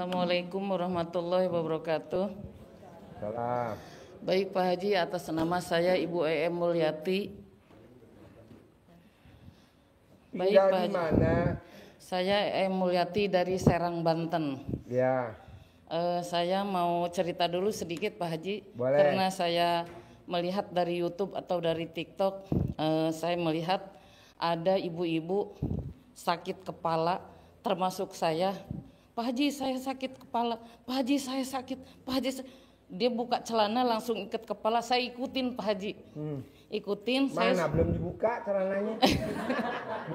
Assalamualaikum warahmatullahi wabarakatuh. Salam. Baik Pak Haji, atas nama saya Ibu EM Mulyati. Baik Tinggal Pak di Haji. mana? Saya EM Mulyati dari Serang, Banten. Ya. Saya mau cerita dulu sedikit Pak Haji. Boleh. Karena saya melihat dari YouTube atau dari TikTok, saya melihat ada ibu-ibu sakit kepala, termasuk saya. Pak Haji, saya sakit kepala. Pak Haji, saya sakit. Pak Haji, dia buka celana langsung ikat kepala. Saya ikutin Pak Haji. Ikutin. Mana belum dibuka celananya?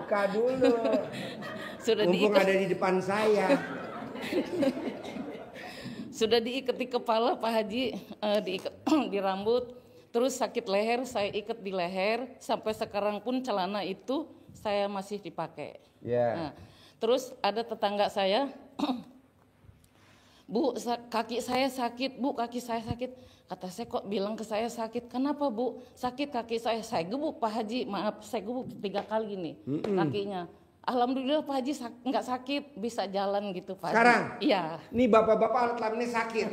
Buka dulu. Sudah Mumpung diikat. ada di depan saya. Sudah diikat di kepala Pak Haji, diikat di rambut. Terus sakit leher, saya ikat di leher. Sampai sekarang pun celana itu saya masih dipakai. Ya. Nah, terus ada tetangga saya, Bu, kaki saya sakit, Bu, kaki saya sakit. Kata saya, kok bilang ke saya sakit? Kenapa Bu? Sakit kaki saya. Saya gebuk Pak Haji, maaf, saya gebuk 3 kali nih kakinya. Alhamdulillah Pak Haji nggak sakit, bisa jalan gitu Pak Haji. Sekarang? Iya. Nih bapak-bapak alat kelaminnya sakit.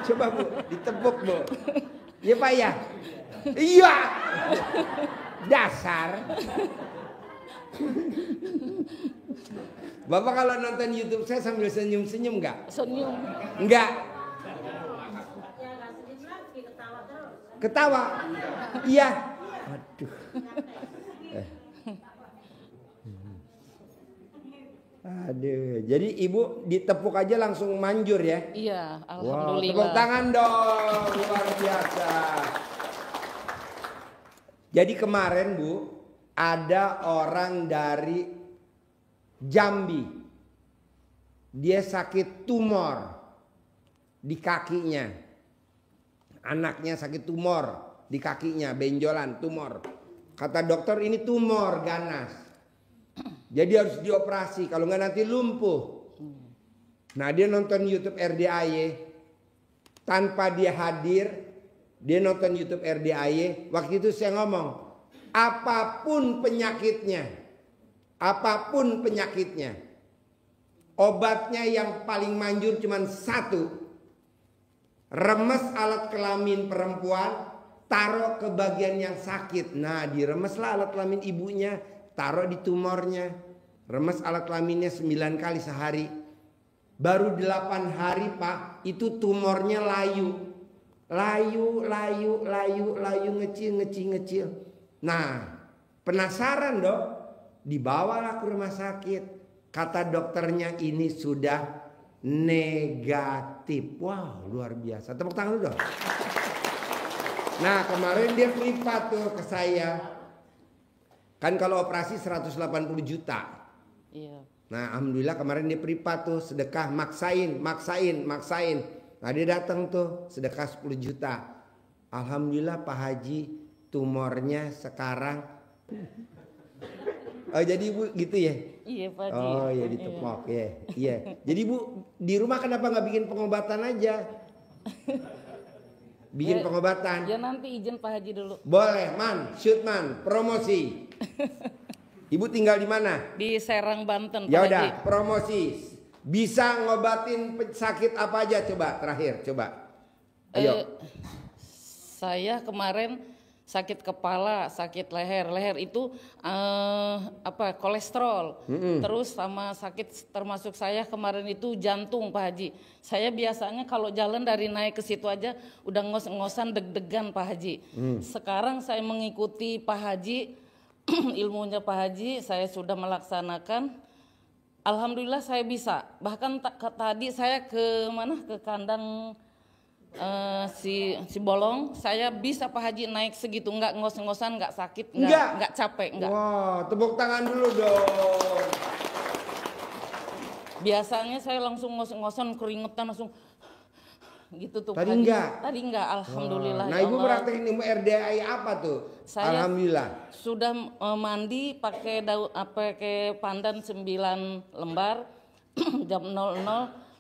Coba Bu, ditepuk Bu. Iya Pak ya? Iya. Dasar. Bapak kalau nonton YouTube saya sambil senyum-senyum nggak? Senyum. Enggak. Ketawa. Iya. Aduh. Aduh. Jadi ibu ditepuk aja langsung manjur ya? Iya, Wow, alhamdulillah. tepuk tangan dong, luar biasa. Jadi kemarin Bu, ada orang dari Jambi. Dia sakit tumor di kakinya. Anaknya sakit tumor di kakinya, benjolan, tumor. Kata dokter ini tumor ganas. Jadi harus dioperasi, kalau nggak nanti lumpuh. Nah dia nonton YouTube RDAY. Tanpa dia hadir, dia nonton YouTube RDAY. Waktu itu saya ngomong, apapun penyakitnya, obatnya yang paling manjur cuma satu. Remes alat kelamin perempuan, taruh ke bagian yang sakit. Nah diremeslah alat kelamin ibunya, taruh di tumornya. Remes alat kelaminnya 9 kali sehari. Baru 8 hari Pak, itu tumornya layu. Layu, ngecil. Nah penasaran dong, dibawalah ke rumah sakit. Kata dokternya ini sudah negatif. Wow, luar biasa. Tepuk tangan dulu dong. Nah kemarin dia privat tuh ke saya. Kan kalau operasi 180 juta. Iya. Nah alhamdulillah kemarin dia privat tuh, sedekah maksain. Nah dia datang tuh sedekah 10 juta. Alhamdulillah Pak Haji tumornya sekarang. Oh jadi Ibu gitu ya? Iya Pak Haji. Oh iya ditepok ya. Iya. Jadi Bu di rumah kenapa nggak bikin pengobatan aja? Bikin pengobatan. Ya nanti izin Pak Haji dulu. Boleh man, shoot man, promosi. Ibu tinggal di mana? Di Serang, Banten Pak Ya Haji. udah, promosi. Bisa ngobatin sakit apa aja coba terakhir coba. Ayo. Saya kemarin sakit kepala, sakit leher. Leher itu kolesterol. Terus sama sakit termasuk saya kemarin itu jantung Pak Haji. Saya biasanya kalau jalan dari naik ke situ aja udah ngos-ngosan deg-degan Pak Haji. Sekarang saya mengikuti Pak Haji, ilmunya Pak Haji, saya sudah melaksanakan. Alhamdulillah saya bisa. Bahkan tadi saya ke kandang si bolong, saya bisa Pak Haji naik segitu, nggak ngos-ngosan, nggak sakit, nggak capek, nggak. Wow, tepuk tangan dulu dong. Biasanya saya langsung ngos-ngosan, keringetan langsung gitu tuh. Tadi Pak Haji. enggak? Tadi enggak, alhamdulillah. Nah ya Ibu Allah. praktekin ilmu RDAI apa tuh? Saya Alhamdulillah. sudah mandi pakai pakai pandan 9 lembar. Jam 00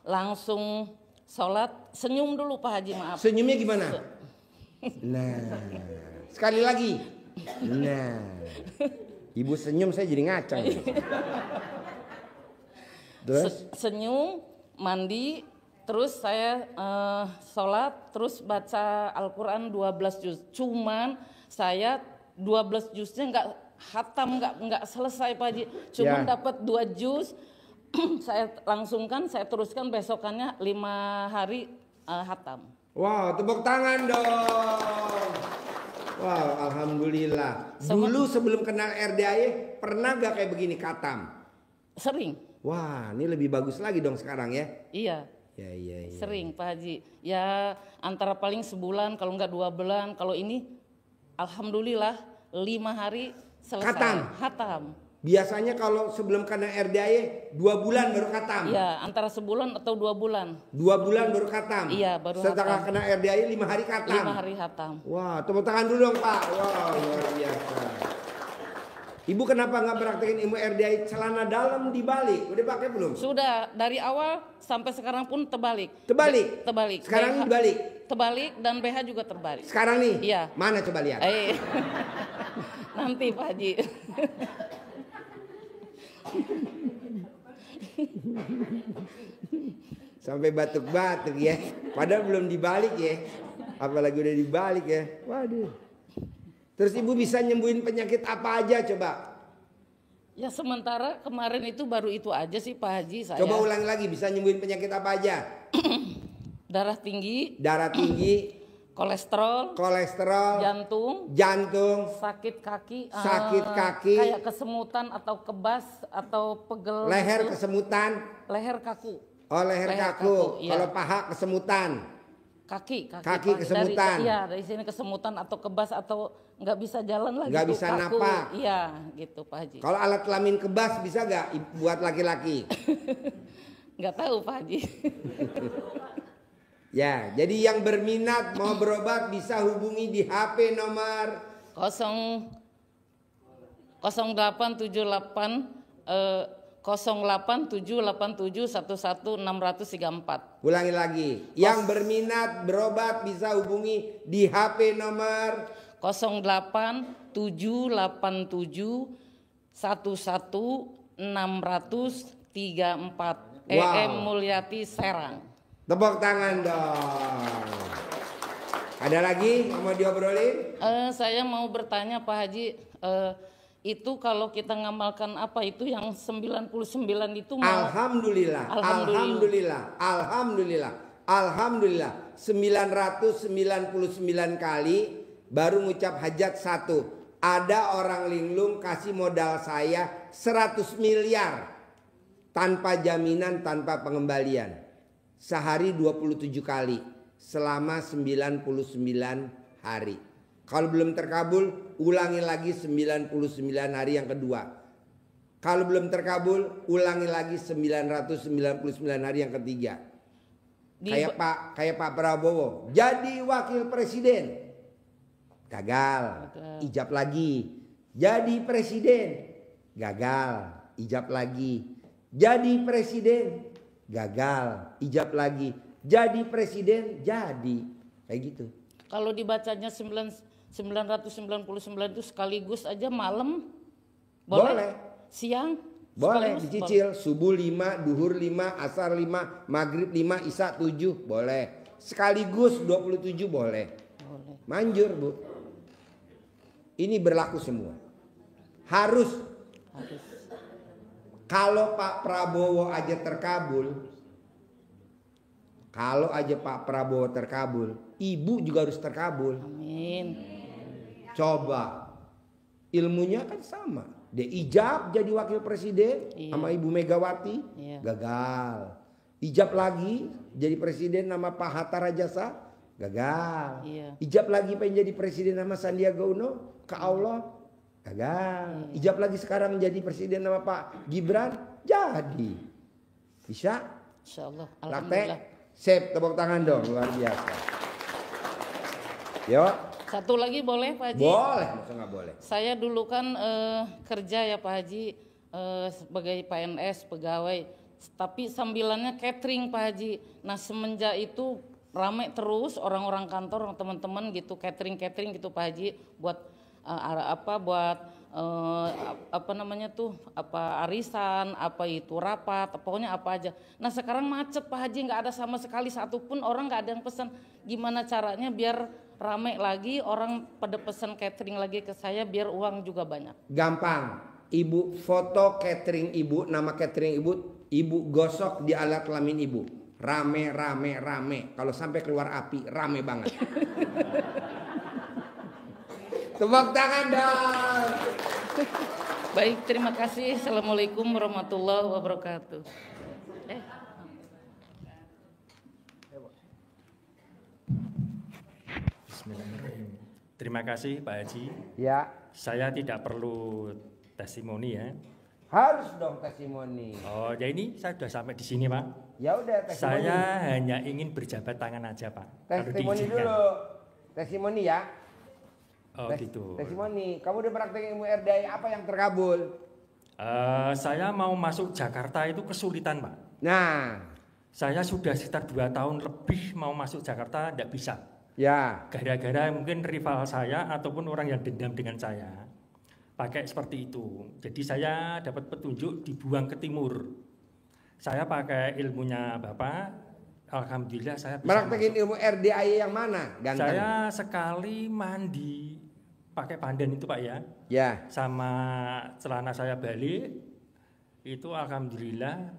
langsung sholat, senyum dulu Pak Haji, maaf. Senyumnya gimana? Nah, sekali lagi. Nah, Ibu senyum saya jadi ngacang. Terus? Senyum, mandi, terus saya sholat, terus baca Al-Quran 12 juz. Cuman saya 12 juznya nggak hatam, nggak selesai Pak Haji. Cuman dapat 2 juz, saya langsungkan, saya teruskan besokannya 5 hari hatam. Wow, tepuk tangan dong. Wow, alhamdulillah. Dulu sebelum kenal RDAY pernah gak kayak begini katam? Sering. Wah, ini lebih bagus lagi dong sekarang ya? Iya. Ya. Sering Pak Haji. Ya antara paling sebulan, kalau nggak 2 bulan. Kalau ini alhamdulillah 5 hari selesai. Hatam. Biasanya kalau sebelum kena RDAY 2 bulan baru katam. Iya, antara sebulan atau 2 bulan. 2 bulan baru katam. Iya, baru setelah hatam. kena RDAY 5 hari katam. 5 hari hatam. Wah, tepuk tangan dulu dong Pak. Wow, luar biasa. Ibu kenapa nggak praktekin ilmu RDAY celana dalam dibalik? Udah pakai belum? Sudah, dari awal sampai sekarang pun terbalik. Terbalik. Sekarang BH, dibalik. Terbalik dan BH juga terbalik. Sekarang nih? Iya. Mana coba lihat? Nanti Pak Haji. Sampai batuk-batuk ya. Padahal belum dibalik ya. Apalagi udah dibalik ya. Waduh. Terus ibu bisa nyembuhin penyakit apa aja coba? Ya sementara kemarin itu baru itu aja sih Pak Haji saya. Coba ulangi lagi, bisa nyembuhin penyakit apa aja? Darah tinggi. Kolesterol. Jantung. Sakit kaki. Kayak kesemutan atau kebas atau pegel. Leher gitu. Kesemutan. Leher kaku. Oh leher kaku. Iya. Kalau paha kesemutan. Kaki kesemutan. Dari sini kesemutan atau kebas atau nggak bisa jalan lagi. Nggak bisa napak. Iya gitu Pak Haji. Kalau alat kelamin kebas bisa nggak buat laki-laki? Nggak tahu Pak Haji. Ya, jadi yang berminat mau berobat bisa hubungi di HP nomor 0878711634. Ulangi lagi. Yang berminat berobat bisa hubungi di HP nomor 0878711634. EM Mulyati Serang. Tepuk tangan dong. Ada lagi yang mau diobrolin? Saya mau bertanya Pak Haji, itu kalau kita ngamalkan apa itu yang 99 itu Alhamdulillah. 999 kali baru ngucap hajat 1. Ada orang linglung kasih modal saya 100 miliar tanpa jaminan, tanpa pengembalian. Sehari 27 kali selama 99 hari. Kalau belum terkabul, ulangi lagi 99 hari yang kedua. Kalau belum terkabul, ulangi lagi 999 hari yang ketiga. Kayak Pak Prabowo, jadi wakil presiden. Gagal, ijab lagi. Jadi presiden, gagal, ijab lagi. Jadi presiden, gagal, ijab lagi. Jadi presiden, jadi. Kayak gitu. Kalau dibacanya 999 itu sekaligus aja malam boleh. Siang boleh dicicil. Subuh 5, duhur 5, asar 5, maghrib 5, isya 7 boleh. Sekaligus 27 boleh. Manjur Bu. Ini berlaku semua. Harus. Kalau Pak Prabowo aja terkabul, kalau aja Pak Prabowo terkabul, Ibu juga harus terkabul. Amin. Coba, ilmunya kan sama. Dia ijab jadi wakil presiden sama Ibu Megawati, gagal. Ijab lagi jadi presiden nama Pak Hatta Rajasa, gagal. Ijab lagi pengen jadi presiden nama Sandiaga Uno, ke Allah, gagal. Ijab lagi sekarang jadi presiden nama Pak Gibran, jadi. Bisa? Insyaallah. Alhamdulillah. Sip, tepuk tangan dong, luar biasa. Yo. Satu lagi boleh Pak Haji? Boleh, masa nggak boleh. Saya dulu kan kerja ya Pak Haji sebagai PNS pegawai, tapi sambilannya catering Pak Haji. Nah semenjak itu ramai terus orang-orang kantor, teman-teman gitu catering gitu Pak Haji buat buat apa namanya tuh, apa arisan, apa itu rapat, pokoknya apa aja. Nah sekarang macet Pak Haji, nggak ada sama sekali satupun orang, nggak ada yang pesan. Gimana caranya biar rame lagi, orang pada pesan catering lagi ke saya biar uang juga banyak? Gampang, ibu foto catering ibu, nama catering ibu gosok di alat kelamin ibu. Rame. Kalau sampai keluar api, rame banget. Tepuk tangan dong. Baik, terima kasih. Assalamualaikum warahmatullahi wabarakatuh. Bismillahirrahmanirrahim. Terima kasih Pak Haji. Ya. Saya tidak perlu testimoni ya. Harus dong testimoni. Oh, ya ini saya sudah sampai di sini Pak. Ya udah testimoni. Saya hanya ingin berjabat tangan aja Pak. Testimoni dulu. Testimoni ya. Oh gitu. Testimoni. Kamu udah praktek ilmu RDI, apa yang terkabul? Saya mau masuk Jakarta itu kesulitan Pak. Nah. Saya sudah sekitar 2 tahun lebih mau masuk Jakarta, tidak bisa. Ya. Gara-gara mungkin rival saya ataupun orang yang dendam dengan saya. Pakai seperti itu. Jadi saya dapat petunjuk dibuang ke timur. Saya pakai ilmunya Bapak. Alhamdulillah saya bisa Praktekin ilmu RDI yang mana? Ganteng. Saya sekali mandi pakai pandan itu Pak ya. Ya. Sama celana saya balik. Itu alhamdulillah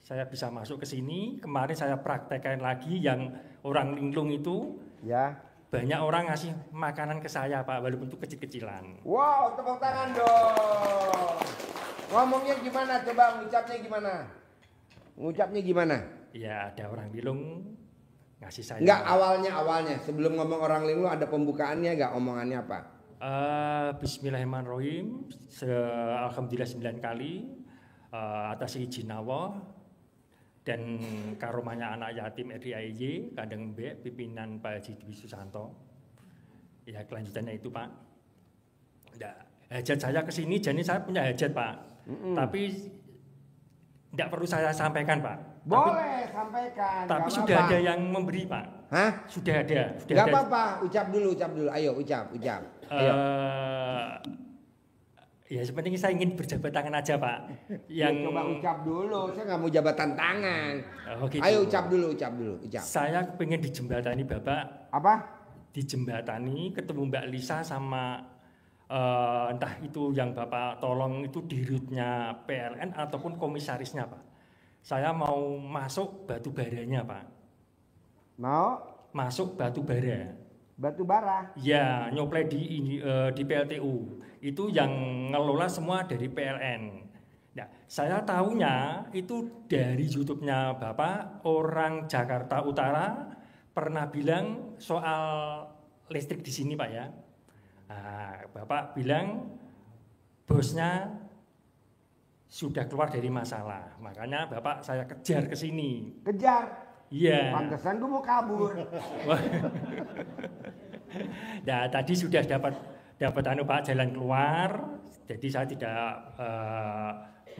saya bisa masuk ke sini. Kemarin saya praktekkan lagi yang orang linglung itu. Ya. Banyak orang ngasih makanan ke saya Pak, walaupun itu kecil-kecilan. Wow, tepuk tangan dong. Ngomongnya gimana? Coba ngucapnya gimana? Ngucapnya gimana? Ya ada orang linglung ngasih saya. Enggak, awalnya. Sebelum ngomong orang linglung ada pembukaannya enggak? Omongannya apa? Bismillahirrahmanirrahim. Alhamdulillah 9 kali atas izin Allah dan karomanya anak yatim RDIY Kandang Mbek pimpinan Pak Haji Dwi Susanto. Ya kelanjutannya itu Pak. Nah, hajat saya ke sini, jadi saya punya hajat Pak. Tapi tidak perlu saya sampaikan Pak. Boleh sampaikan. Tapi sudah ada yang memberi Pak. Hah? Sudah ada. Gak apa-apa, ucap dulu. Ayo ucap. Ayo. Ya sepenting saya ingin berjabat tangan aja Pak. Yang coba ucap dulu, saya nggak mau jabatan tangan. Oh, gitu. Ayo ucap dulu. Saya pengen dijembatani Bapak. Apa? Dijembatani ketemu Mbak Lisa sama entah itu yang Bapak tolong itu dirutnya PLN ataupun komisarisnya Pak. Saya mau masuk batu baranya Pak. Mau? Masuk batu bara. Batu bara? Ya, nyoplay di PLTU. Itu yang ngelola semua dari PLN. Nah, saya tahunya itu dari YouTube-nya Bapak, orang Jakarta Utara pernah bilang soal listrik di sini Pak ya. Nah, Bapak bilang bosnya sudah keluar dari masalah. Makanya Bapak saya kejar ke sini. Kejar? Iya. Pantesan gue mau kabur. Nah, tadi sudah dapat Pak jalan keluar. Jadi saya tidak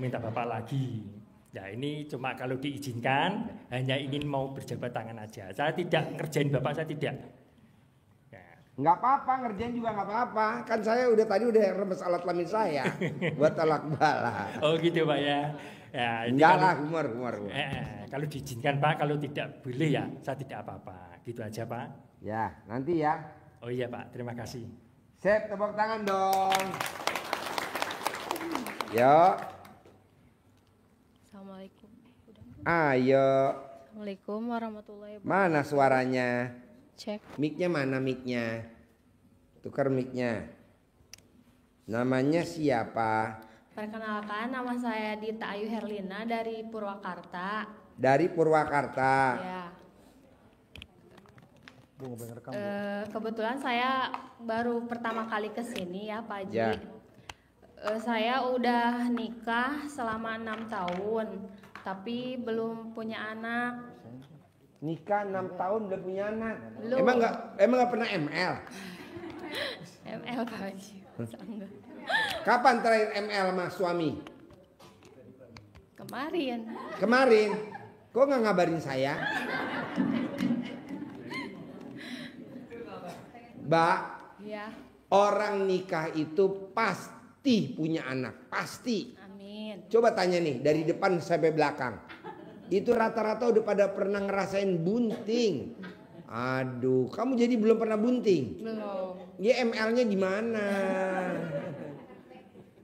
minta Bapak lagi. Nah, ini cuma kalau diizinkan hanya ingin mau berjabat tangan aja. Saya tidak ngerjain Bapak, saya tidak. Nggak apa-apa, ngerjain juga nggak apa-apa. Kan saya tadi udah remes alat kelamin saya buat tolak bala. Oh gitu Pak ya. Ya enggak lah, humor. Kalau diizinkan Pak, kalau tidak boleh ya saya tidak apa-apa. Gitu aja Pak. Ya, nanti ya. Oh iya Pak, terima kasih. Sip, tepuk tangan dong. Yo. Assalamualaikum. Ayo. Assalamualaikum warahmatullahi wabarakatuh. Mana suaranya? Cek. Mic-nya mana mic-nya? Tukar mic-nya. Namanya siapa? Perkenalkan, nama saya Dita Ayu Herlina dari Purwakarta. Dari Purwakarta. Ya. Kebetulan saya baru pertama kali kesini ya Pak Haji. Ya. Saya udah nikah selama 6 tahun, tapi belum punya anak. Nikah 6 tahun udah punya anak. Belum. Emang nggak pernah ML? ML Pak Haji. Enggak. Kapan terakhir ML sama suami? Kemarin. Kok nggak ngabarin saya? Mbak, Ya. orang nikah itu pas pasti punya anak, pasti. Amin. Coba tanya nih dari depan sampai belakang. Itu rata-rata udah pada pernah ngerasain bunting. Aduh, kamu jadi belum pernah bunting? Belum. Ya ML-nya di mana?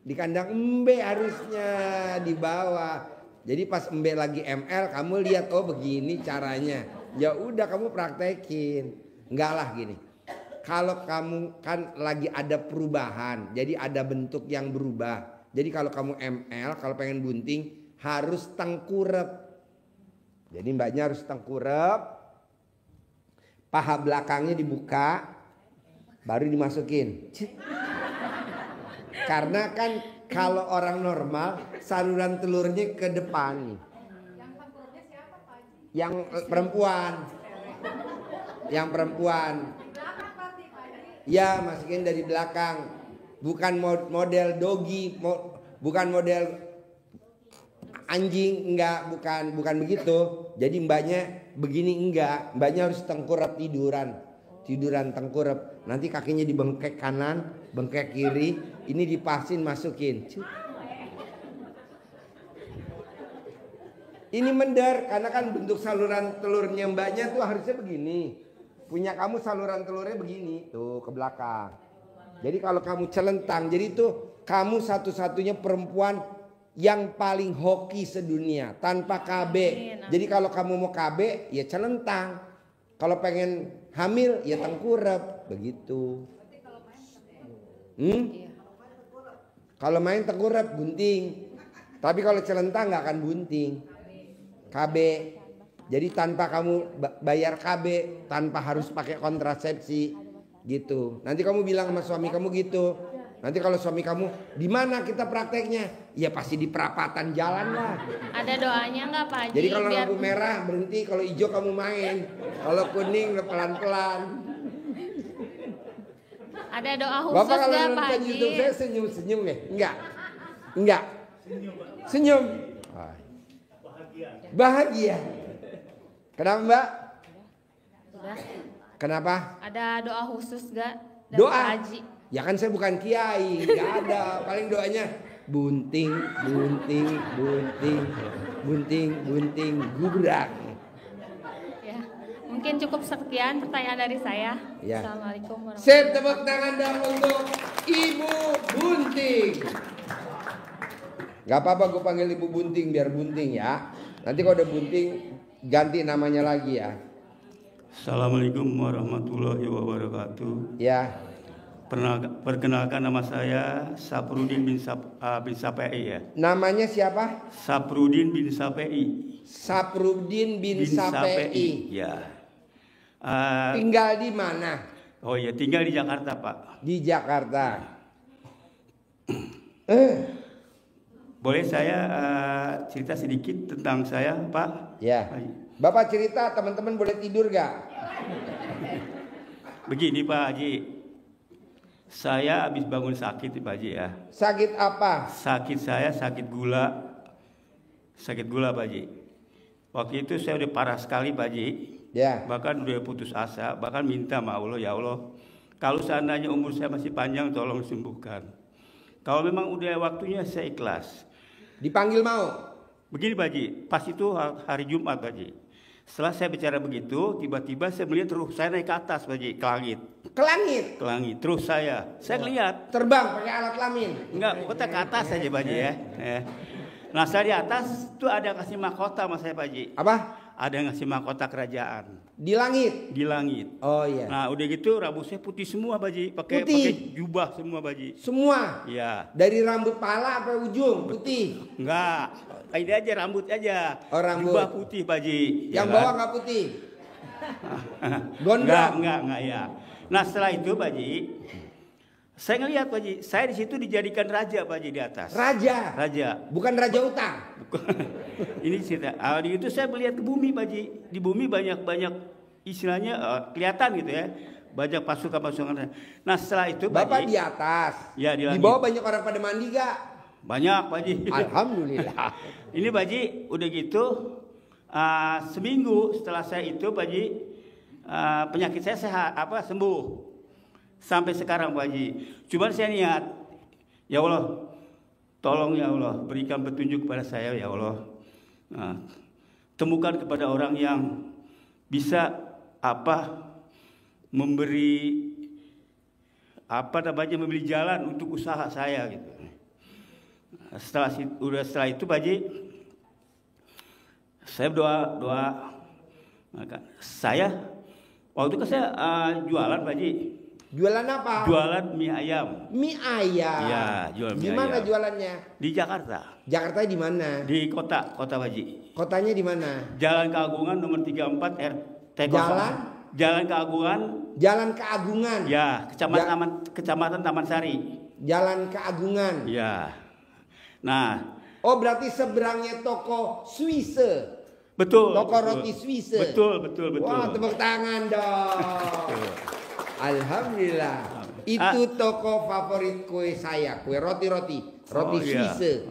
Di kandang embe harusnya di bawah. Jadi pas embe lagi ML kamu lihat oh begini caranya. Ya udah kamu praktekin. Enggak lah gini. Kalau kamu kan lagi ada perubahan, jadi ada bentuk yang berubah. Jadi kalau kamu ML, kalau pengen bunting harus tengkurep. Jadi mbaknya harus tengkurep. Paha belakangnya dibuka, baru dimasukin. Karena kan kalau orang normal saluran telurnya ke depan. Yang perempuan. Yang perempuan. Ya masukin dari belakang. Bukan model doggy, bukan model anjing, enggak, bukan begitu. Jadi mbaknya begini enggak, mbaknya harus tengkurap tiduran tengkurap. Nanti kakinya dibengkek kanan, bengkek kiri, ini dipasin masukin. Ini mender karena kan bentuk saluran telurnya mbaknya tuh harusnya begini. Punya kamu saluran telurnya begini tuh ke belakang. Jadi kalau kamu celentang, jadi tuh kamu satu-satunya perempuan yang paling hoki sedunia tanpa KB. Jadi kalau kamu mau KB ya celentang. Kalau pengen hamil ya tengkurap begitu. Kalau main tengkurap bunting. Tapi kalau celentang nggak akan bunting. KB. Jadi tanpa kamu bayar KB, tanpa harus pakai kontrasepsi gitu. Nanti kamu bilang sama suami kamu gitu. Nanti kalau suami kamu, di mana kita prakteknya? Ya pasti di perapatan jalan lah. Ada doanya nggak Pak Haji? Jadi kalau lampu merah berhenti, kalau hijau kamu main, kalau kuning pelan-pelan. Ada doa khusus Bapak kalau nggak Pak nonton Haji? YouTube saya senyum-senyum ya? Enggak. Senyum. Bahagia. Kenapa Mbak? Sudah. Kenapa? Ada doa khusus nggak? dari Doa. Pak Haji? Ya kan saya bukan kiai, nggak ada. Paling doanya bunting, gubrak. Ya, mungkin cukup sekian pertanyaan dari saya. Ya. Assalamualaikum warahmatullahi Saya tepuk tangan dong untuk Ibu Bunting. Gak apa-apa gue panggil Ibu Bunting biar bunting ya. Nanti kalau udah bunting ganti namanya lagi ya. Assalamualaikum warahmatullahi wabarakatuh. Ya. Perkenalkan nama saya Saprudin bin Sapei ya. Namanya siapa? Saprudin bin Sapei. Saprudin bin Sapei. Ya. Tinggal di mana? Oh ya, tinggal di Jakarta Pak. Di Jakarta. Boleh saya cerita sedikit tentang saya Pak? Ya. Bapak cerita, teman-teman boleh tidur gak? Begini Pak Haji. Saya habis bangun sakit Pak Haji ya. Sakit apa? Sakit saya sakit gula. Sakit gula Pak Haji. Waktu itu saya udah parah sekali Pak Haji. Ya. Bahkan udah putus asa, bahkan minta sama Allah, ya Allah, kalau seandainya umur saya masih panjang tolong sembuhkan. Kalau memang udah waktunya saya ikhlas. Dipanggil mau? Begini Pak Haji, pas itu hari Jumat Pak Haji. Setelah saya bicara begitu, tiba-tiba saya melihat ruh saya naik ke atas Pak Haji, ke langit. Ke langit? Ke langit, terus saya lihat. Terbang pakai alat kelamin? Enggak, pokoknya ke atas saja Pak Haji ya. Nah saya di atas tuh ada kasih mahkota sama saya Pak Haji. Apa? Ada yang ngasih mahkota kerajaan. Di langit? Di langit. Oh iya. Nah udah gitu rambut saya putih semua Pak Haji. Pakai jubah semua Pak Haji. Semua? Iya. Dari rambut pala sampai ujung putih? Enggak. Ini aja rambut aja. Oh rambut. Jubah putih Pak Haji. Yang ya bawah kan? nggak putih? Gondrong? Enggak ya. Nah setelah itu Pak Haji, saya ngelihat Pak Haji, saya di situ dijadikan raja Pak Haji di atas. Raja? Raja. Bukan raja utang? Ini cerita. Di itu saya melihat ke bumi Pak Haji. Di bumi banyak istilahnya kelihatan gitu ya. Banyak pasukan-pasukan. Nah setelah itu Pak Bapak Haji, di atas? Ya di langit. Di bawah banyak orang pada mandi gak? Banyak Pak Haji. Alhamdulillah. Ini Pak Haji udah gitu seminggu setelah saya itu Pak Haji penyakit saya sembuh sampai sekarang Pak Haji. Cuman saya niat Ya Allah, tolong ya Allah, berikan petunjuk kepada saya ya Allah. Nah, temukan kepada orang yang bisa memberi memberi jalan untuk usaha saya gitu. Setelah itu Pak Haji, saya doa. Saya waktu itu saya jualan Pak Haji. Jualan apa? Jualan mie ayam. Mie ayam. Iya, jual mie Di mana ayam. jualannya? Di Jakarta. Jakarta di mana? Di kota Pak Haji. Kotanya di mana? Jalan Keagungan nomor 34 RT 0. Jalan Keagungan. Jalan Keagungan. Ya, Kecamatan Taman Sari. Jalan Keagungan. Ya. Nah, Oh, berarti seberangnya toko Swiss. betul. Toko betul. roti Swiss. Betul. Wah, tepuk tangan dong. Alhamdulillah. Itu toko favorit kue saya, kue roti iya. Swiss.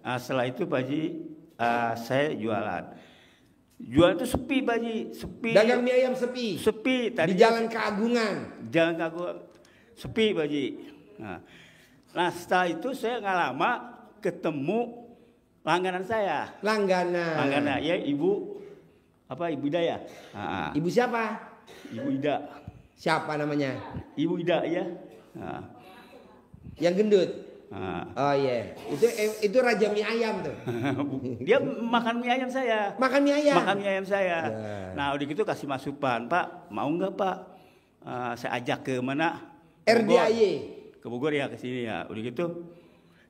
Setelah itu Pak Haji, saya jualan. Jualan itu sepi Pak Haji, sepi. Dagang mie ayam sepi. Sepi. Di Jalan Keagungan. Jalan Keagungan sepi Pak Haji. Nah, setelah itu saya nggak lama ketemu langganan saya. Langganan. Ya Ibu Ida ya. Ibu siapa? Ibu Ida. Siapa namanya? Ibu Ida ya. Yang gendut. Oh iya. Itu raja mie ayam tuh. Dia makan mie ayam saya. Makan mie ayam. Makan mie ayam saya. Ya. Nah, udah gitu kasih masukan, Pak, mau nggak Pak? Saya ajak ke mana? RDAY. Ke Bogor ya, ke sini ya. Udah gitu.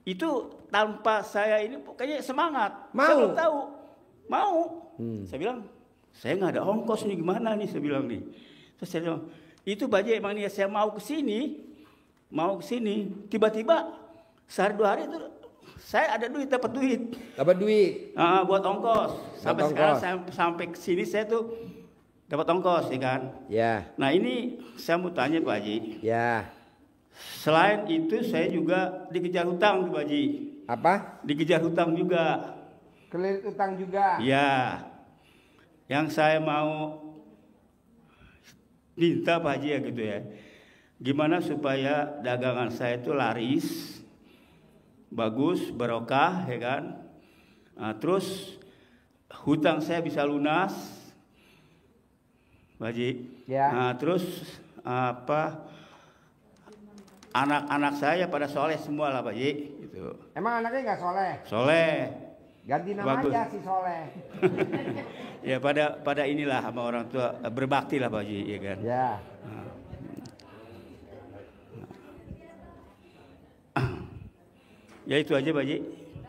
Itu tanpa saya ini pokoknya semangat. Mau. Saya belum tahu. Mau. Saya bilang, saya nggak ada ongkos nih, gimana nih? Saya bilang nih. Terus saya bilang, itu Pak Haji emang nih saya mau ke sini. Tiba-tiba sehari 2 hari itu saya ada duit, dapat duit. Buat ongkos. Sampai sekarang sampai ke sini saya tuh dapat ongkos ya kan. Ya. Nah, ini saya mau tanya Pak Haji. Ya. Selain itu saya juga dikejar hutang Pak Haji. Apa? Dikejar hutang juga. Kelilit utang juga. Ya. Yang saya mau minta Pak Haji ya gitu ya. Gimana supaya dagangan saya itu laris, bagus, barokah ya kan. Nah, terus hutang saya bisa lunas Pak Haji. Ya. Nah, terus anak-anak saya pada soleh semua lah Pak Haji gitu. Emang anaknya nggak soleh? Soleh. Ganti nama Bagus. aja si soleh. Ya pada inilah sama orang tua berbakti lah Pak Haji ya kan. Ya. Ya itu aja Pak Haji.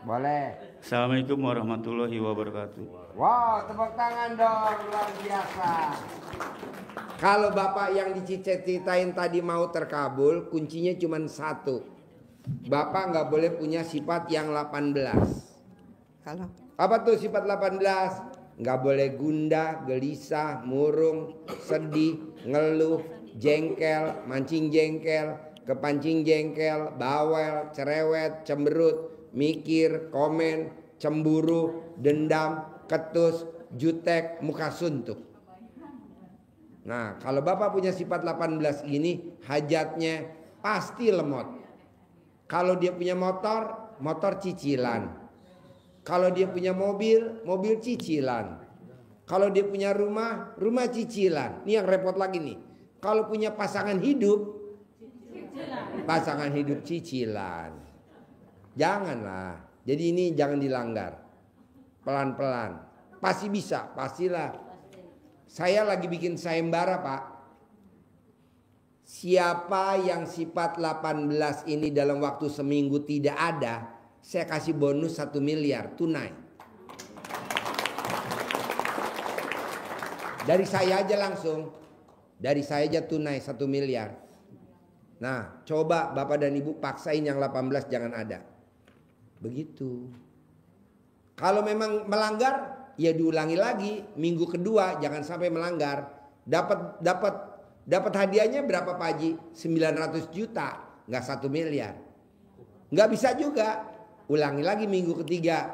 Boleh. Assalamualaikum warahmatullahi wabarakatuh. Wow, tepuk tangan dong, luar biasa. Kalau Bapak yang diceritain tadi mau terkabul, kuncinya cuma satu. Bapak nggak boleh punya sifat yang 18. Kalau Apa tuh sifat 18? Nggak boleh gundah, gelisah, murung, sedih, ngeluh, jengkel, mancing jengkel, kepancing jengkel, bawel, cerewet, cemberut, mikir, komen, cemburu, dendam, ketus, jutek, muka suntuk. Nah, kalau Bapak punya sifat 18 ini, hajatnya pasti lemot. Kalau dia punya motor, motor cicilan. Kalau dia punya mobil, mobil cicilan. Kalau dia punya rumah, rumah cicilan. Ini yang repot lagi nih. Kalau punya pasangan hidup, pasangan hidup cicilan. Janganlah. Jadi ini jangan dilanggar. Pelan-pelan. Pasti bisa, pastilah. Saya lagi bikin sayembara, Pak. Siapa yang sifat 18 ini dalam waktu seminggu tidak ada, saya kasih bonus 1 miliar tunai. Dari saya aja langsung. Dari saya aja tunai 1 miliar. Nah, coba Bapak dan Ibu paksain yang 18 jangan ada. Begitu. Kalau memang melanggar, ya diulangi lagi. Minggu kedua jangan sampai melanggar. Dapat hadiahnya berapa Pak Haji? 900 juta, nggak 1 miliar. Nggak bisa juga. Ulangi lagi minggu ketiga.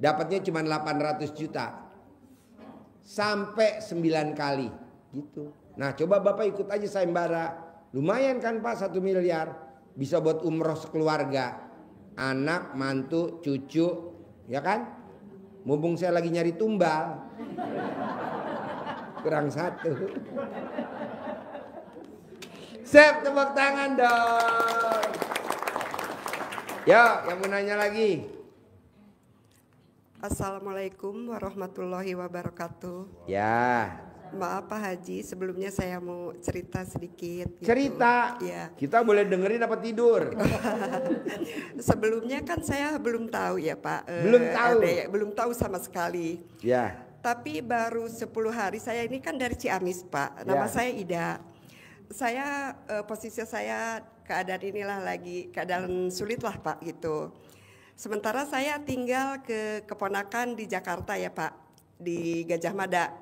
Dapatnya cuma 800 juta. Sampai 9 kali. Gitu. Nah, coba Bapak ikut aja sayembara. Lumayan kan Pak 1 miliar. bisa buat umroh sekeluarga, anak, mantu, cucu, ya kan? Mumpung saya lagi nyari tumbal, kurang satu. Sip, tepuk tangan dong. Yo, yang mau nanya lagi. Assalamualaikum warahmatullahi wabarakatuh. Ya. Maaf Pak Haji, sebelumnya saya mau cerita sedikit. Gitu. Cerita? Ya. Kita boleh dengerin apa tidur? Sebelumnya kan saya belum tahu ya Pak. Belum tahu? Belum tahu sama sekali. Ya. Tapi baru 10 hari, saya ini kan dari Ciamis Pak. Nama saya Ida. Saya posisi saya keadaan inilah lagi keadaan sulit lah Pak gitu. Sementara saya tinggal ke keponakan di Jakarta ya Pak, di Gajah Mada.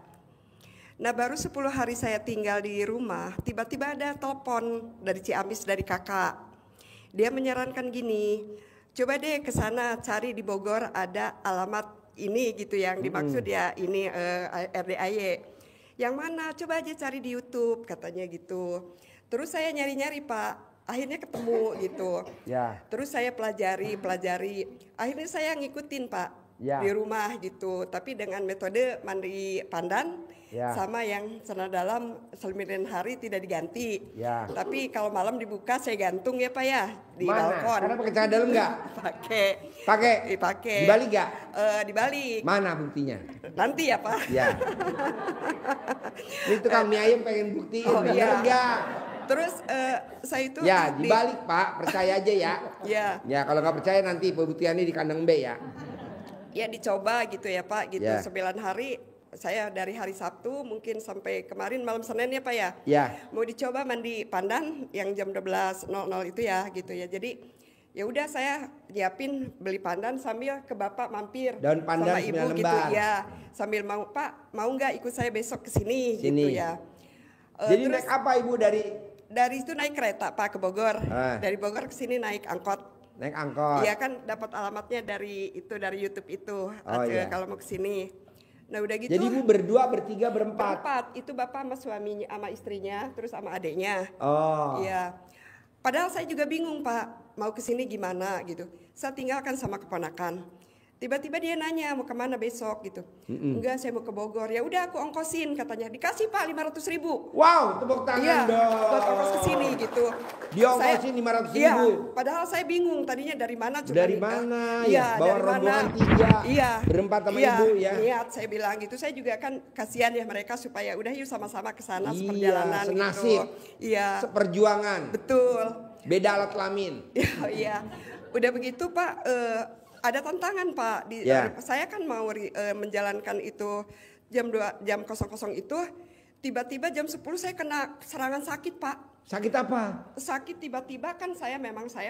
Nah baru 10 hari saya tinggal di rumah, tiba-tiba ada telepon dari Ciamis dari kakak. Dia menyarankan gini, coba deh ke sana cari di Bogor ada alamat ini gitu yang dimaksud ya ini RDAY. Yang mana? Coba aja cari di YouTube katanya gitu. Terus saya nyari-nyari Pak, akhirnya ketemu gitu. Ya. Terus saya pelajari. Akhirnya saya ngikutin Pak di rumah gitu. Tapi dengan metode mandi pandan. Sama yang celana dalam selemiran hari tidak diganti. Tapi kalau malam dibuka saya gantung ya Pak ya di balkon. Karena pakai celana dalam nggak? Pakai. Dibalik nggak? Dibalik. Mana buktinya? Nanti ya Pak. Ya. Ini tukang mie ayam pengen buktiin. Bener nggak? Terus saya itu ya dibalik Pak, percaya aja ya. Ya kalau nggak percaya nanti pembuktiannya di kandang B ya. Ya dicoba gitu ya Pak gitu 9 hari. Saya dari hari Sabtu mungkin sampai kemarin malam Senin ya Pak ya. Mau dicoba mandi pandan yang jam 12.00 itu ya gitu ya. Jadi ya udah saya nyiapin beli pandan sambil ke Bapak mampir daun pandan sama Ibu gitu ya. Sambil mau Pak mau nggak ikut saya besok ke sini gitu ya. Jadi terus, naik apa Ibu dari itu naik kereta Pak ke Bogor. Dari Bogor ke sini naik angkot. Naik angkot. Iya kan dapat alamatnya dari YouTube itu. Kalau mau ke sini. Nah udah gitu. Jadi Ibu berdua, bertiga, berempat. Itu Bapak sama suaminya, sama istrinya, terus sama adiknya. Iya. Padahal saya juga bingung Pak, mau ke sini gimana gitu. Saya tinggalkan sama keponakan. Tiba-tiba dia nanya mau kemana besok gitu. Enggak, saya mau ke Bogor. Ya udah aku ongkosin katanya. Dikasih Pak 500.000. Wow, tepuk tangan dong. Buat ongkos ke sini gitu. Dia ongkosin 500.000. Iya, padahal saya bingung tadinya dari mana. Dari mana? Ya, bawa rombongan 3. Berempat sama Ibu ya. Niat saya bilang gitu. Saya juga kan kasihan ya mereka supaya udah yuk sama-sama ke sana seperjalanan senasib. Gitu. Iya. Seperjuangan. Betul. Beda alat kelamin. Iya. Udah begitu Pak, ada tantangan Pak. Saya kan mau menjalankan itu jam 00 itu, tiba-tiba jam 10 saya kena serangan sakit Pak. Sakit apa? Sakit tiba-tiba kan saya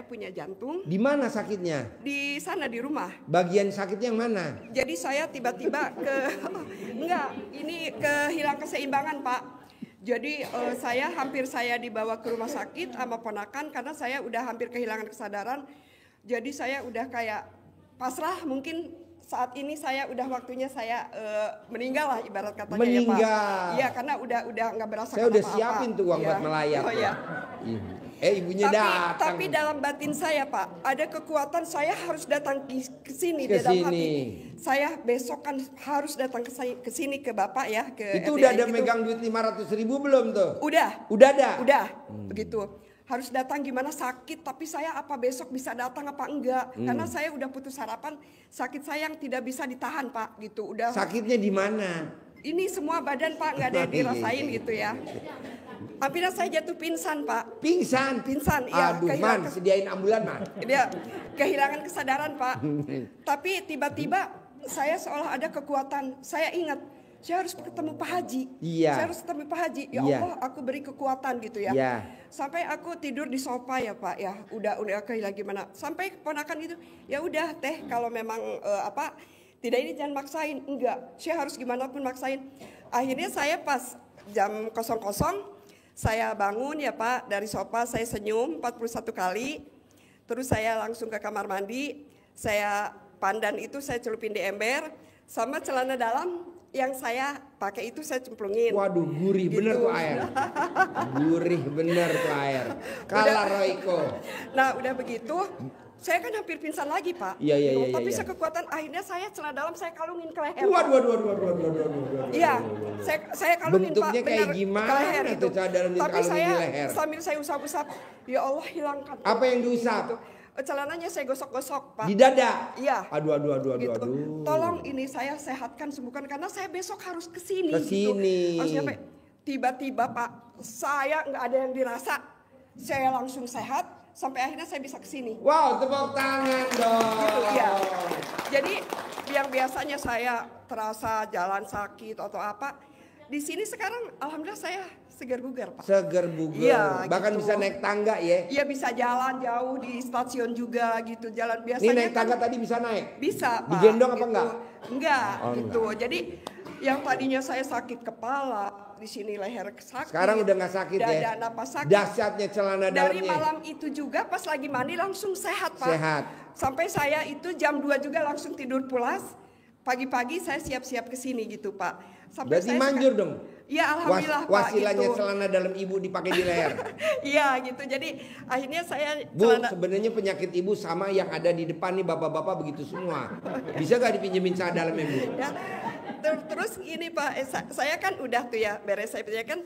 punya jantung. Di mana sakitnya? Di sana di rumah. Bagian sakitnya yang mana? Jadi saya tiba-tiba kehilangan keseimbangan Pak. Jadi hampir saya dibawa ke rumah sakit sama ponakan karena saya udah hampir kehilangan kesadaran. Jadi saya udah kayak pasrah, mungkin saat ini saya udah waktunya saya meninggal lah ibarat katanya meninggal. Ya Pak. Iya karena udah nggak berasa saya udah apa-apa. Siapin tuh uang buat melayat. Ibunya datang. Tapi dalam batin saya Pak, ada kekuatan saya harus datang ke sini. Dalam hati. Saya besok kan harus datang ke sini ke Bapak ya. Itu udah ada megang duit 500.000 belum tuh? Udah. Udah ada? Udah, begitu. Harus datang gimana sakit, tapi saya apa besok bisa datang apa enggak? Karena saya udah putus harapan, sakit saya yang tidak bisa ditahan Pak, gitu. Udah. Sakitnya di mana? Ini semua badan Pak, nggak ada yang dirasain gitu ya. Hampir saya jatuh pingsan Pak. Pingsan? Iya. Aduh Man, sediain ambulan Man. Dia kehilangan kesadaran Pak. Tapi tiba-tiba saya seolah ada kekuatan, saya ingat. Saya harus ketemu Pak Haji. Saya harus ketemu Pak Haji. Ya Allah, aku beri kekuatan gitu ya. Sampai aku tidur di sofa ya Pak ya. Udah kehilangan gimana. Sampai keponakan itu, ya udah teh kalau memang tidak ini jangan maksain. Enggak, saya harus gimana pun maksain. Akhirnya saya pas jam 00 saya bangun ya Pak dari sofa, saya senyum 41 kali. Terus saya langsung ke kamar mandi. Saya pandan itu saya celupin di ember sama celana dalam. yang saya pakai itu saya cemplungin. Waduh, gurih Gitu. bener tuh air. Gurih bener tuh air. Kalah Royko. Nah udah begitu, saya kan hampir pingsan lagi Pak. Iya, iya, iya, Tapi iya. sekekuatan akhirnya saya celana dalam saya kalungin ke leher. Waduh. Iya, saya kalungin Bentuknya Pak. kayak benar, gimana ke leher tuh itu. cadar yang Tapi dikalungin saya di leher? sambil saya usap-usap, ya Allah hilangkan. Apa yang diusap? Gitu. Celananya saya gosok-gosok Pak. Di dada? Iya. Aduh. Gitu. Tolong ini saya sehatkan sembuhkan karena saya besok harus ke sini. Ke sini. Gitu. Harus nyampe. Tiba-tiba Pak, saya nggak ada yang dirasa. Saya langsung sehat sampai akhirnya saya bisa ke sini. Wow, tepuk tangan dong. Gitu, iya. Jadi yang biasanya saya terasa jalan sakit atau apa, di sini sekarang alhamdulillah saya segar bugar Pak. Seger bugar. Iya, Bahkan gitu. bisa naik tangga ya. Iya bisa jalan jauh di stasiun juga gitu, jalan biasanya. Ini naik kan tangga tadi bisa naik? bisa Pak. Digendong apa gitu. enggak? Enggak, Oh, gitu. Jadi yang tadinya saya sakit kepala, di sini leher sakit. Sekarang udah nggak sakit dada, ya? napas sakit. Dahsyatnya celana Dari dalamnya. malam itu juga pas lagi mandi langsung sehat Pak. Sehat. Sampai saya itu jam 2 juga langsung tidur pulas. Pagi-pagi saya siap-siap ke sini gitu Pak. Sampai Berarti saya manjur dong. Iya alhamdulillah Pak Wasilanya gitu. celana dalam ibu dipakai di leher. Iya gitu. Jadi akhirnya saya Bu, celana sebenarnya penyakit ibu sama yang ada di depan nih bapak-bapak begitu semua. Bisa gak dipinjemin celana dalamnya Bu? ya. Terus ini Pak, saya kan udah tuh ya beres saya kan.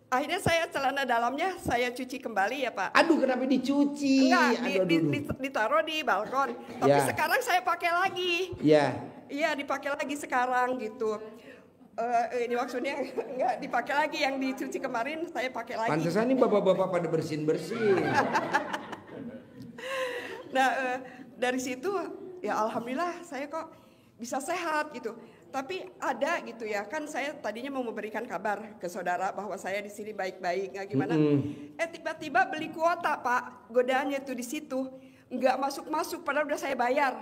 Akhirnya saya celana dalamnya saya cuci kembali ya Pak. Aduh, kenapa dicuci? Enggak, Aduh. ditaruh di balkon. Tapi Ya. sekarang saya pakai lagi. Ya. Iya dipakai lagi sekarang gitu. Ini maksudnya enggak dipakai lagi yang dicuci kemarin saya pakai lagi. Pantesan nih bapak-bapak pada bersin-bersin. Nah dari situ ya alhamdulillah saya kok bisa sehat gitu. Tapi ada gitu ya kan saya tadinya mau memberikan kabar ke saudara bahwa saya di sini baik-baik nggak gimana. Tiba-tiba beli kuota Pak, godaannya tuh di situ nggak masuk padahal udah saya bayar.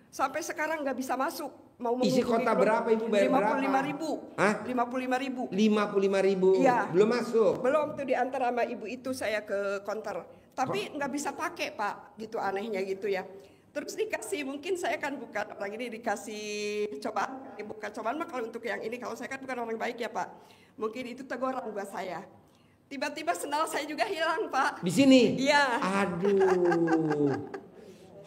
Sampai sekarang nggak bisa masuk. Mau Isi kota berapa Ibu bayar berapa? 55.000. Hah? 55.000. 55.000. Iya. Belum masuk. Belum tuh diantar sama ibu itu saya ke konter. Tapi nggak bisa pakai Pak, gitu anehnya gitu ya. Terus dikasih, mungkin saya kan bukan orang ini dikasih cobaan, bukan cobaan mah kalau untuk yang ini, kalau saya kan bukan orang baik ya Pak. Mungkin itu teguran buat saya. Tiba-tiba sendal saya juga hilang Pak. Di sini? Iya. Aduh.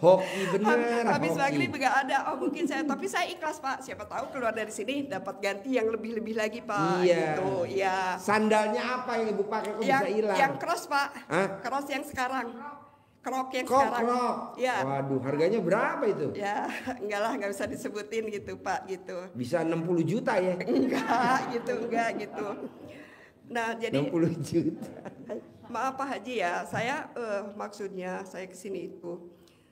Hoki bener. Habis hoki. maghrib nggak ada, oh mungkin saya, tapi saya ikhlas Pak. Siapa tahu keluar dari sini dapat ganti yang lebih-lebih lagi Pak. Iya. Gitu, iya. Sandalnya apa yang ibu pakai kok bisa hilang? Yang cross Pak. Hah? Cross yang sekarang. Krok yang Kok sekarang. krok? Iya. Waduh, harganya berapa itu? Ya, enggak lah, enggak bisa disebutin gitu Pak, gitu. Bisa 60 juta ya? Enggak gitu. Nah, jadi 60 juta. maaf Pak Haji ya, saya maksudnya saya kesini itu,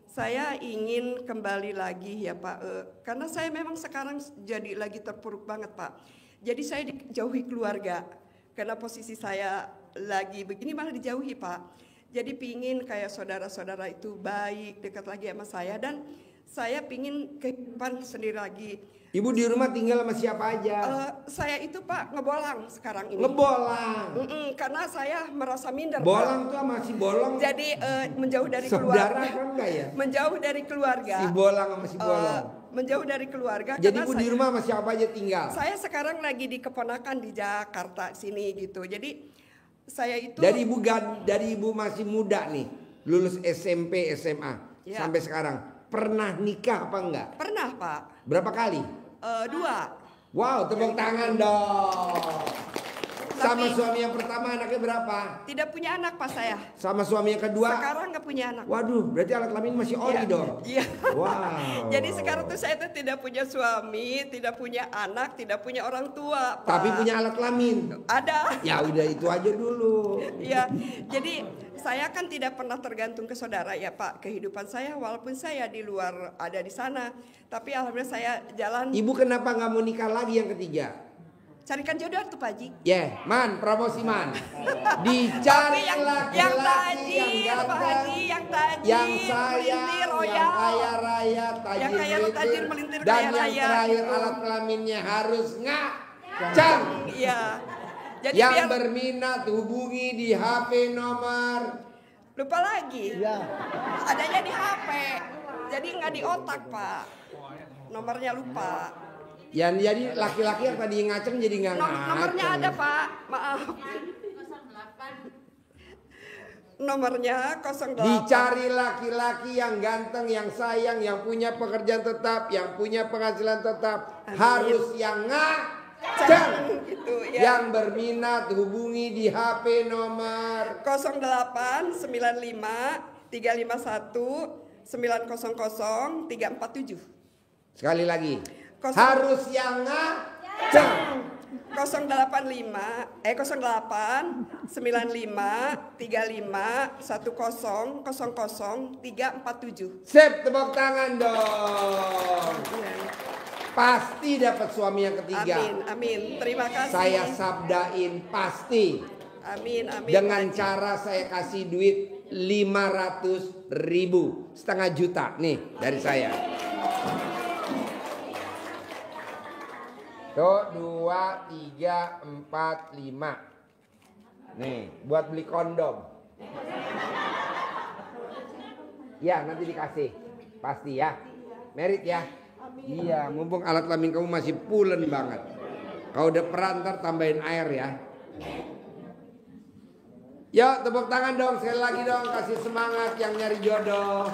saya ingin kembali lagi ya Pak, karena saya memang sekarang jadi lagi terpuruk banget Pak. Jadi saya dijauhi keluarga, karena posisi saya lagi begini malah dijauhi Pak. Jadi pingin kayak saudara-saudara itu baik, dekat lagi sama saya, dan saya pingin kehidupan sendiri lagi. Ibu di rumah tinggal sama siapa aja? Saya itu Pak ngebolang sekarang ini. Ngebolang. Karena saya merasa minder. Bolang Pak. tuh masih bolong. Jadi menjauh dari Saudara keluarga. kan enggak ya? Menjauh dari keluarga. Si bolang sama si bolong. Menjauh dari keluarga. Jadi karena ibu di rumah sama siapa aja tinggal? Saya sekarang lagi di keponakan di Jakarta sini gitu. Jadi saya itu Dari ibu masih muda nih, lulus SMP, SMA Ya. sampai sekarang, pernah nikah apa enggak? pernah Pak. Berapa kali? 2. Wow, tepuk tangan dong. Sama Tapi- suami yang pertama anaknya berapa? Tidak punya anak Pak saya. Sama suami yang kedua? Sekarang nggak punya anak. Waduh, berarti alat kelamin masih ori Iya. dong. Iya. Wow. Jadi sekarang tuh saya tuh tidak punya suami, tidak punya anak, tidak punya orang tua, Pak. Tapi punya alat kelamin. Ada. Ya udah itu aja dulu. Iya. Jadi saya kan tidak pernah tergantung ke saudara ya Pak. Kehidupan saya walaupun saya di luar ada di sana, tapi alhamdulillah saya jalan Ibu kenapa nggak mau nikah lagi yang ketiga? carikan jodoh tuh Pak Haji. Man, promosi man. Tapi Dicari yang laki-laki tajir, yang Pak ganteng, Haji, yang tajir, yang melintir, sayang, royal. yang kaya raya, tajir, Yang kaya melintir, tajir, melintir, dan kaya yang raya, terakhir gitu. alat kelaminnya harus ngacang. Iya. Jadi Yang biar berminat hubungi di HP nomor. lupa lagi. Adanya di HP. Jadi nggak di otak Pak. Nomornya lupa. Yang jadi laki-laki yang tadi ngaceng jadi nggak ngaceng. Nomornya ada Pak, maaf. Nomornya 08. Dicari laki-laki yang ganteng, yang sayang, yang punya pekerjaan tetap, yang punya penghasilan tetap. Amin. Harus yang ngaceng. Gitu ya. Yang berminat hubungi di HP nomor 08 95 351 900 347. sekali lagi. Kosong- Harus yang ngaceng. 08 95 35 10 00 347. Sip, tepuk tangan dong. Pasti dapat suami yang ketiga. Amin, amin. Terima kasih. Saya sabdain pasti. Amin, amin. Dengan Pak Haji. cara saya kasih duit 500.000, setengah juta nih dari saya. Tuh 2, 3, 4, 5. Nih buat beli kondom. Ya nanti dikasih. Pasti ya. Merit ya. Iya mumpung alat kelamin kamu masih pulen banget. Kalau udah peran ntar tambahin air ya. Yuk tepuk tangan dong sekali lagi dong. Kasih semangat yang nyari jodoh.